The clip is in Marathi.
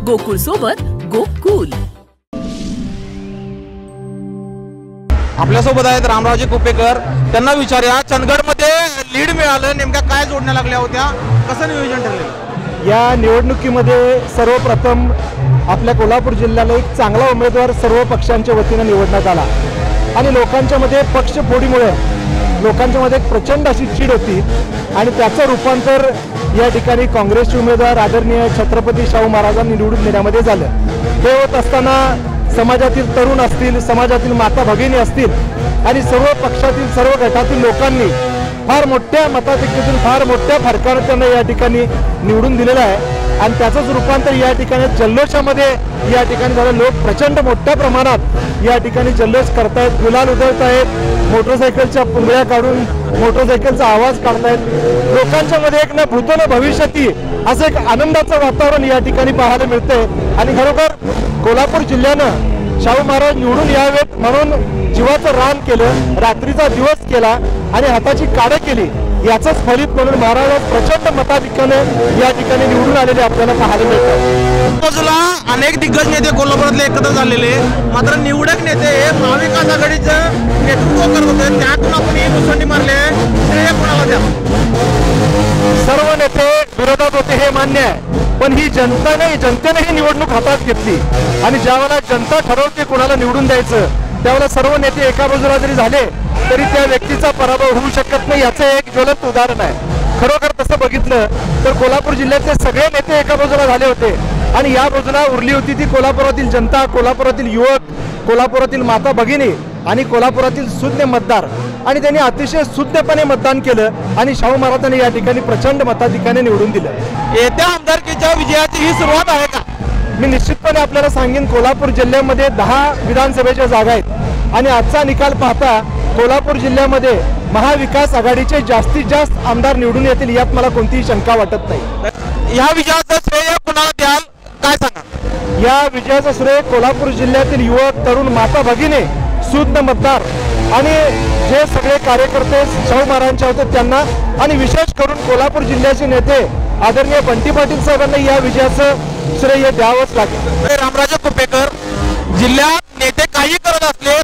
गोकुळ सोबत गोकुल। आपल्यासोबत आहेत रामरावजी कुपेकर। त्यांना विचारूया, चंदगडमध्ये लीड मिळालं, नेमक्या काय जोडण्या लागल्या होत्या, कसं नियोजन ठरलं? या निवडणुकीमध्ये सर्वप्रथम आपल्या कोल्हापूर जिल्ह्याला एक चांगला उमेदवार सर्व पक्षांच्या वतीने निवडण्यात आला आणि लोकांच्या मध्ये पक्षफोडीमुळे लोकांच्या मध्ये एक प्रचंड अशी चीड होती आणि त्याचं रूपांतर या ठिकाणी काँग्रेसचे उमेदवार आदरणीय छत्रपती शाहू महाराजांनी निवडून देण्यामध्ये झालं। हे होत असताना समाजातील तरुण असतील, समाजातील माता भगिनी असतील आणि सर्व पक्षातील सर्व गटातील लोकांनी फार मोठ्या मताधिक्यातून फार मोठ्या फरकाने त्यांना या ठिकाणी निवडून दिलेलं आहे आणि त्याचंच रूपांतर या ठिकाणी जल्लोषामध्ये या ठिकाणी झालं। लोक प्रचंड मोठ्या प्रमाणात या ठिकाणी जल्लोष करतायत, गुलाल उधळतायत, मोटरसायकलच्या पुंगळ्या काढून मोटरसायकलचा आवाज काढतायत। लोकांच्या मध्ये एक ना भूतो न भविष्यती असं एक आनंदाचं वातावरण या ठिकाणी पाहायला मिळतंय आणि खरोखर कोल्हापूर जिल्ह्यानं शाहू महाराज निवडून यावेत म्हणून जीवाचं रान केलं, रात्रीचा दिवस केला आणि हाताची काढं केली, याचंच फलित म्हणून महाराज प्रचंड मताधिक्याने या ठिकाणी निवडून आलेले आपल्याला पाहायला मिळतात। बाजूला अनेक दिग्गज नेते कोल्हापुरातले एकत्र झालेले, मात्र निवडक नेते हे महाविकास आघाडीचं नेतृत्व करत होते, त्यातून आपण ही मुसंडी मारले, श्रेय कोणाला द्या? सर्व नेते विरोधात होते हे मान्य आहे, पण ही जनतेने ही निवडणूक हातात घेतली आणि ज्यावेळेला जनता ठरवते कोणाला निवडून द्यायचं त्यावेळेला सर्व नेते एका बाजूला जरी झाले तरी त्या व्यक्तीचा पराभव होऊ शकत नाही, याचं एक ज्वलंत उदाहरण आहे। खरोखर तसं बघितलं तर कोल्हापूर जिल्ह्यातले सगळे नेते एका बाजूला झाले होते आणि या बाजूला उरली होती ती कोल्हापुरातील जनता, कोल्हापुरातील युवक, कोल्हापुरातील माता भगिनी आणि कोल्हापुरातील सुज्ञ मतदार आणि त्यांनी अतिशय सुज्ञपणे मतदान केलं आणि शाहू महाराजांनी या ठिकाणी प्रचंड मताधिक्याने निवडून दिलं। येत्या आमदारकीच्या विजयाची ही सुरुवात आहे का? मी निश्चितपणे आपल्याला सांगेन, कोल्हापूर जिल्ह्यामध्ये 10 विधानसभेच्या जागा आहेत आणि आजचा निकाल पाहता कोल्हापूर जिल्ह्यामध्ये महाविकास आघाडीचे जास्तीत जास्त आमदार निवडून येतील यात मला कोणतीही शंका वाटत नाही। या विजयाचं श्रेय कोणाला द्याल, काय सांगा? या विजयाचं श्रेय कोल्हापूर जिल्ह्यातील युवक, तरुण, माता भगिनी, सुज्ञ मतदार आणि जे सगळे कार्यकर्ते शाहू महाराजांचे होते त्यांना आणि विशेष करून कोल्हापूर जिल्ह्याचे नेते आदरणीय बंटी पाटील साहेबांना या विजयाचं श्रेय द्यावंच लागेल। रामराजे कुपेकर, जिल्ह्यात नेते काही करत असले